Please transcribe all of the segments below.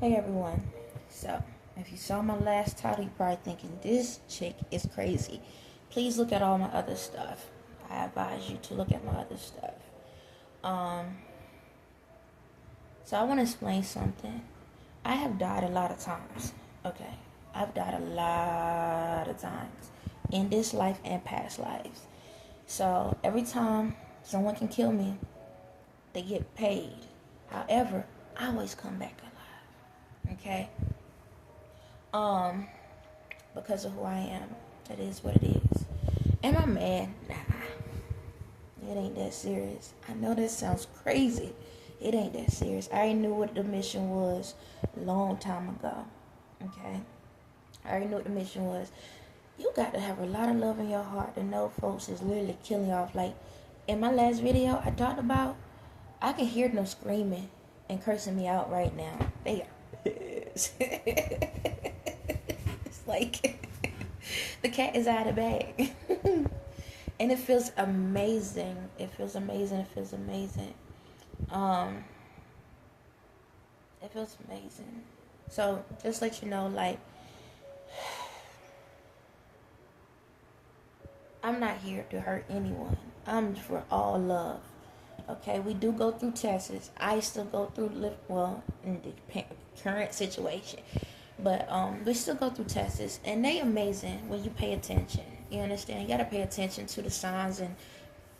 Hey everyone. So, if you saw my last title, you're probably thinking this chick is crazy. Please look at all my other stuff. I advise you to look at my other stuff. Um, so I want to explain something. I have died a lot of times. Okay, I've died a lot of times in this life and past lives. So every time someone can kill me, they get paid. However, I always come back alive. Okay. Um, because of who I am. That is what it is. Am I mad? Nah. It ain't that serious. I know that sounds crazy. It ain't that serious. I already knew what the mission was a long time ago. Okay? I already knew what the mission was. You got to have a lot of love in your heart to know folks is literally killing you off. Like, in my last video I talked about, I can hear them screaming and cursing me out right now. They are pissed. It's like the cat is out of the bag. And it feels amazing. It feels amazing. It feels amazing. It feels amazing. So just let you know, like, I'm not here to hurt anyone. I'm for all love. Okay, we do go through tests. I still go through in the current situation, but we still go through tests, and they amazing when you pay attention. You understand? You gotta pay attention to the signs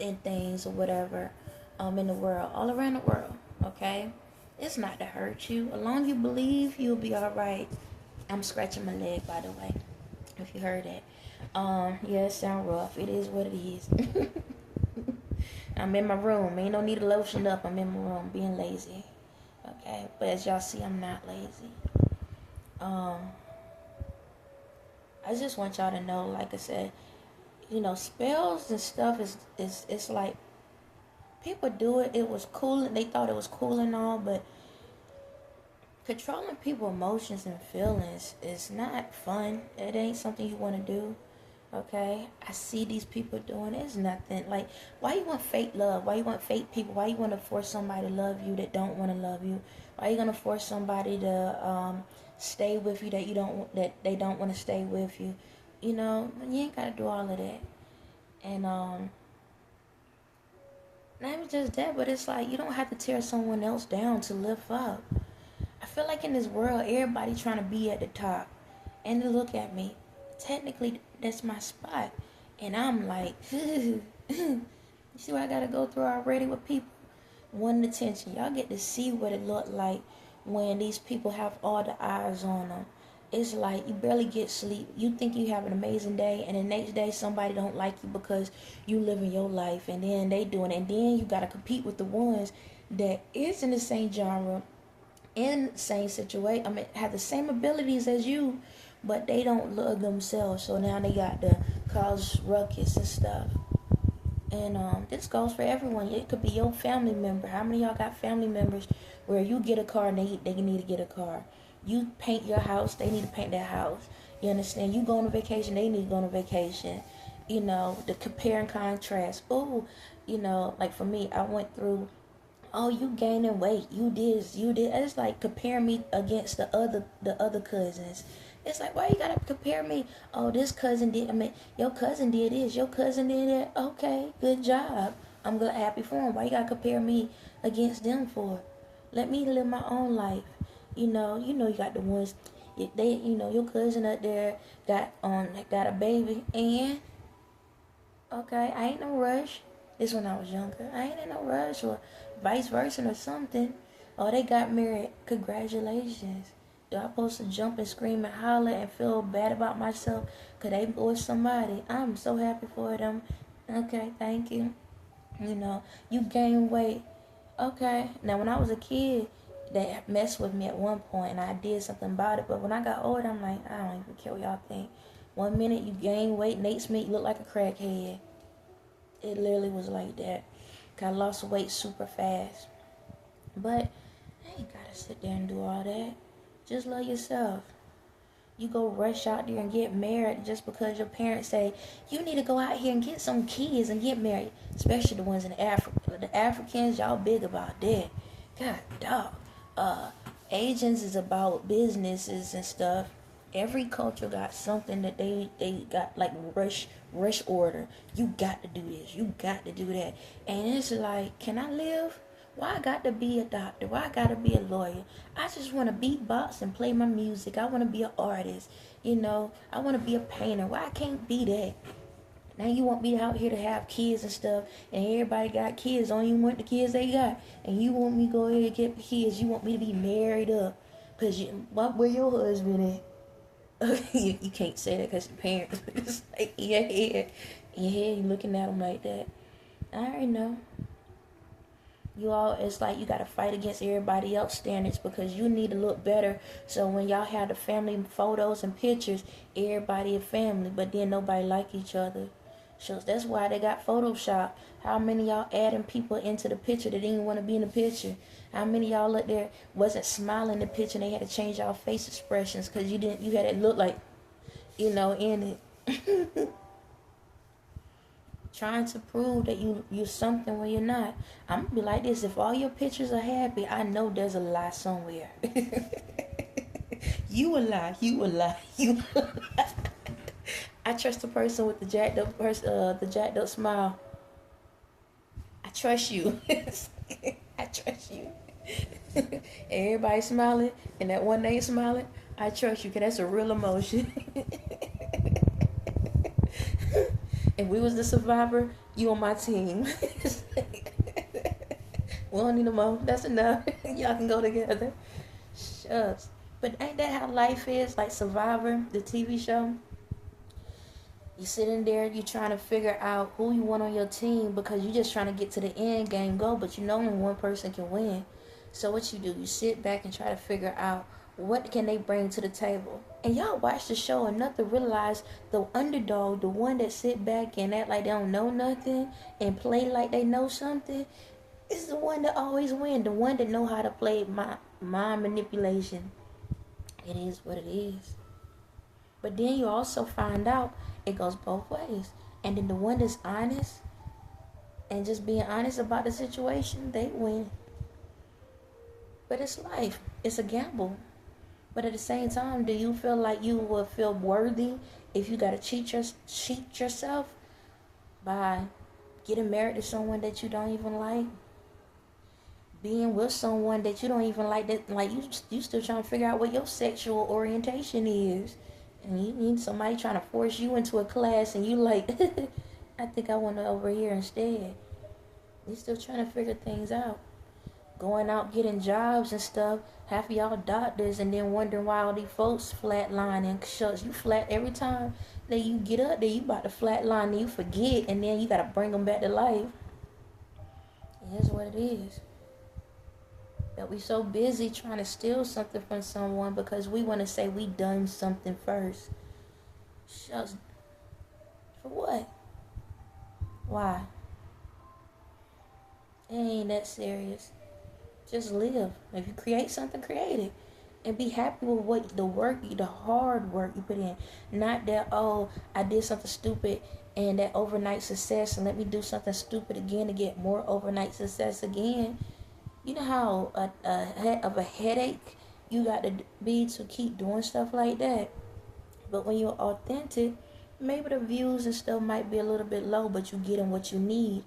and things or whatever, in the world, all around the world. Okay, it's not to hurt you. As long as you believe, you'll be all right. I'm scratching my leg, by the way, if you heard it. Yeah, it sound rough. It is what it is. I'm in my room. Ain't no need to lotion up. I'm in my room being lazy. Okay, but as y'all see, I'm not lazy. I just want y'all to know, like I said, spells and stuff is it's like people do it. It was cool, and they thought it was cool and all, but controlling people's emotions and feelings is not fun. It ain't something you want to do. Okay, I see these people doing it. It's nothing. Like, why you want fake love? Why you want fake people? Why you want to force somebody to love you that don't want to love you? Why you gonna force somebody to stay with you that they don't want to stay with you? You ain't gotta do all of that. And not even just that, but it's like you don't have to tear someone else down to lift up. I feel like in this world, everybody trying to be at the top, and to look at me. Technically, that's my spot, and I'm like, you see what I gotta go through already with people wanting attention. Y'all get to see what it looked like when these people have all the eyes on them. It's like you barely get sleep. You think you have an amazing day, and the next day somebody don't like you because you living your life, and then they doing it, and then you gotta compete with the ones that is in the same genre, in the same situation. I mean, have the same abilities as you, but they don't love themselves, so now they got to cause ruckus and stuff. And this goes for everyone. It could be your family member. How many of y'all got family members where you get a car and they need to get a car? You paint your house, they need to paint their house. You understand? You go on a vacation, they need to go on a vacation. The compare and contrast. Oh, like for me, I went through, oh, you gaining weight, you this, you did. It's like compare me against the other cousins. It's like, why you gotta compare me? Oh, this cousin did. I mean, your cousin did this. Your cousin did that. Okay, good job. I'm happy for him. Why you gotta compare me against them for? Let me live my own life. You got the ones. Your cousin up there got a baby, and okay, I ain't no rush. This when I was younger. I ain't in no rush, or vice versa or something. Oh, they got married. Congratulations. Do I supposed to jump and scream and holler and feel bad about myself because they with somebody? I'm so happy for them. Okay, thank you. You gain weight. Okay. Now, when I was a kid, they messed with me at one point, and I did something about it. But when I got older, I'm like, I don't even care what y'all think. 1 minute you gain weight, next minute you look like a crackhead. It literally was like that. I lost weight super fast. But I ain't gotta sit there and do all that. Just love yourself. You go rush out there and get married just because your parents say you need to go out here and get some kids and get married. Especially the ones in Africa. The Africans, y'all big about that. God, dog. Asians is about businesses and stuff. Every culture got something that they got like rush order. You got to do this. You got to do that. And it's like, can I live? Why I got to be a doctor? Why I got to be a lawyer? I just want to beatbox and play my music. I want to be an artist. I want to be a painter. Why I can't be that? Now you want me out here to have kids and stuff, and everybody got kids. Only want the kids they got, and you want me to go ahead and get kids. You want me to be married up, cause where your husband at? you can't say that cause your parents. It's like in your head, you looking at them like that. I already know. It's like you gotta fight against everybody else standards because you need to look better. So when y'all have the family photos and pictures, everybody a family, but then nobody like each other. So that's why they got Photoshop. How many y'all adding people into the picture that didn't want to be in the picture? How many y'all up there wasn't smiling in the picture and they had to change y'all face expressions because you had it look like, in it. Trying to prove that you're something when you're not. I'm gonna be like this: if all your pictures are happy, I know there's a lie somewhere. You a lie. You a lie. You a lie. I trust the person with the jacked up smile. I trust you. I trust you. Everybody smiling and that one ain't smiling. I trust you, cause that's a real emotion. If we was the survivor, you on my team. We don't need no more. That's enough. Y'all can go together. Shucks. But ain't that how life is? Like Survivor, the TV show. You sitting there, you trying to figure out who you want on your team because you just trying to get to the end game goal, but you know only one person can win. So what you do, you sit back and try to figure out what can they bring to the table. And y'all watch the show enough to realize the underdog, the one that sit back and act like they don't know nothing and play like they know something, is the one that always win. The one that know how to play mind manipulation. It is what it is. But then you also find out it goes both ways. And then the one that's honest and just being honest about the situation, they win. But it's life. It's a gamble. But at the same time, do you feel like you will feel worthy if you got to cheat yourself by getting married to someone that you don't even like? Being with someone that you don't even like, that like you still trying to figure out what your sexual orientation is. And you need somebody trying to force you into a class and you like, I think I want to over here instead. You still trying to figure things out. Going out getting jobs and stuff. Half of y'all doctors and then wondering why all these folks flatlining. Shucks, you flat every time that you get up there, you about to flatline and you forget and then you got to bring them back to life. It is what it is. That we so busy trying to steal something from someone because we want to say we done something first. Shucks. For what? Why? It ain't that serious. Just live. If you create something, create it. And be happy with what the hard work you put in. Not that, oh, I did something stupid and that overnight success and let me do something stupid again to get more overnight success again. You know how a headache you got to be to keep doing stuff like that. But when you're authentic, maybe the views and stuff might be a little bit low, but you getting what you need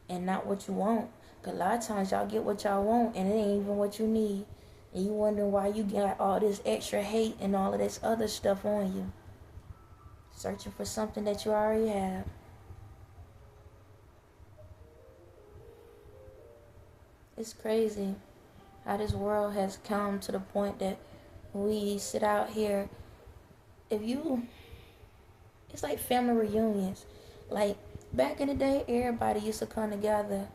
and not what you want. Because a lot of times y'all get what y'all want and it ain't even what you need. And you wondering why you got all this extra hate and all of this other stuff on you. Searching for something that you already have. It's crazy how this world has come to the point that we sit out here. It's like family reunions. Like back in the day, everybody used to come together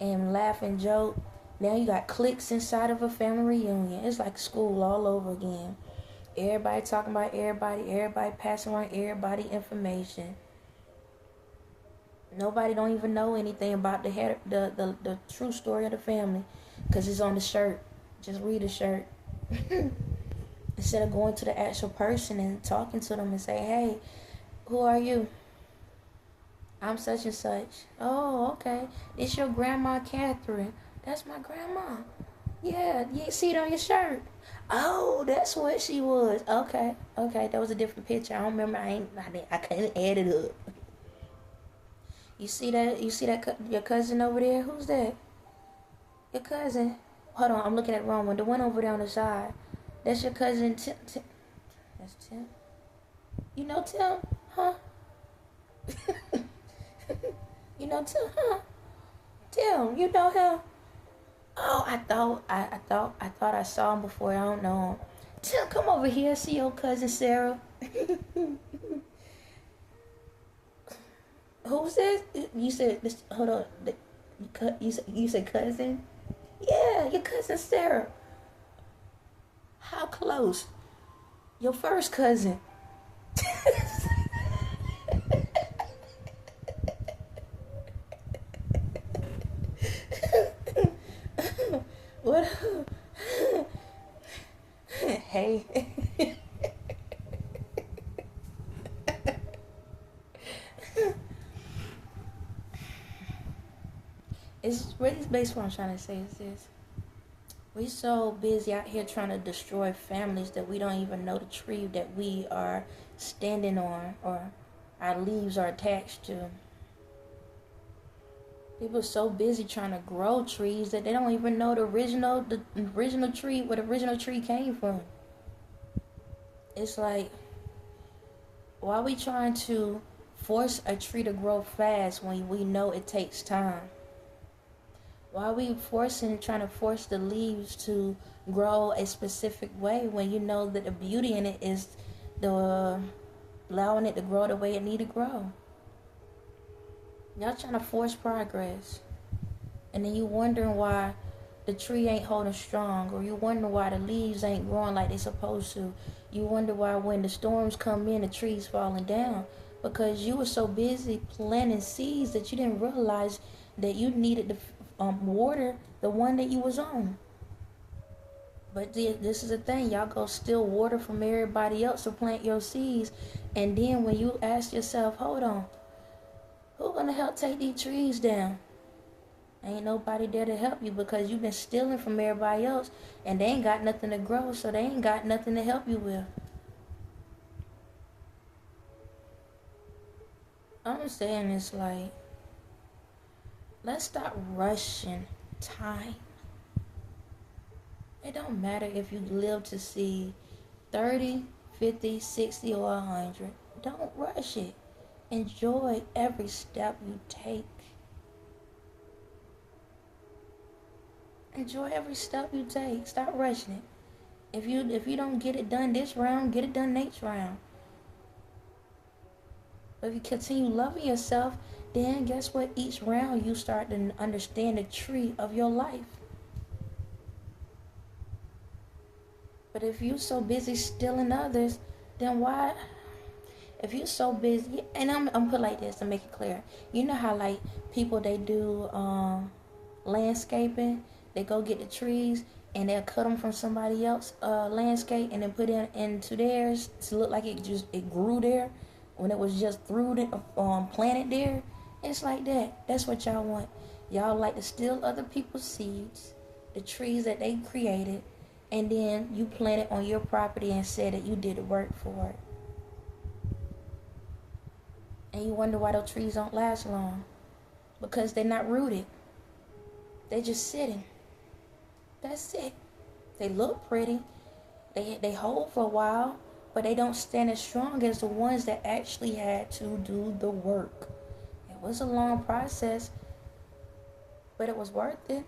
and laugh and joke. Now you got cliques inside of a family reunion. It's like school all over again. Everybody talking about everybody passing around everybody information. Nobody don't even know anything about the true story of the family because it's on the shirt. Just read the shirt. Instead of going to the actual person and talking to them and say, hey, who are you? I'm such and such. Oh, okay. It's your grandma, Catherine. That's my grandma. Yeah, you see it on your shirt. Oh, that's what she was. Okay, okay, that was a different picture. I don't remember. I couldn't add it up. You see that? You see that? Your cousin over there? Who's that? Your cousin? Hold on, I'm looking at the wrong one. The one over there on the side. That's your cousin Tim. That's Tim. You know Tim, huh? You know Tim, huh? Tim, you know him? Oh, I thought I saw him before. I don't know him. Tim, come over here. See your cousin Sarah. Who's this? You said this. Hold on. You said cousin? Yeah, your cousin Sarah. How close? Your first cousin. What? Hey. It's really basically what I'm trying to say is this. We so busy out here trying to destroy families that we don't even know the tree that we are standing on or our leaves are attached to. People are so busy trying to grow trees that they don't even know the original tree, where the original tree came from. It's like, why are we trying to force a tree to grow fast when we know it takes time? Why are we trying to force the leaves to grow a specific way when you know that the beauty in it is the allowing it to grow the way it need to grow? Y'all trying to force progress. And then you wondering why the tree ain't holding strong, or you wonder why the leaves ain't growing like they supposed to. You wonder why when the storms come in, the tree's falling down. Because you were so busy planting seeds that you didn't realize that you needed to water the one that you was on. But this is the thing, y'all go steal water from everybody else to plant your seeds, and then when you ask yourself, hold on, who gonna help take these trees down? Ain't nobody there to help you because you've been stealing from everybody else, and they ain't got nothing to grow, so they ain't got nothing to help you with. I'm saying it's like, let's stop rushing time. It don't matter if you live to see 30, 50, 60, or 100. Don't rush it. Enjoy every step you take. Enjoy every step you take. Stop rushing it. If you don't get it done this round, get it done next round. But if you continue loving yourself, then guess what? Each round you start to understand the tree of your life. But if you're so busy stealing others, then why? If you're so busy, and I'm put like this to make it clear. You know how like people, they do landscaping. They go get the trees and they'll cut them from somebody else landscape and then put it into theirs to look like it grew there when it was just planted there. It's like that. That's what y'all want. Y'all like to steal other people's seeds, the trees that they created, and then you plant it on your property and say that you did the work for it. And you wonder why those trees don't last long. Because they're not rooted. They're just sitting. That's it. They look pretty. They hold for a while, but they don't stand as strong as the ones that actually had to do the work. It was a long process, but it was worth it.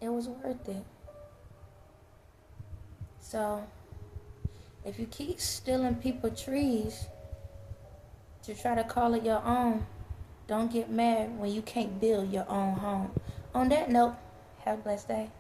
It was worth it. So, if you keep stealing people's trees to try to call it your own, don't get mad when you can't build your own home. On that note, have a blessed day.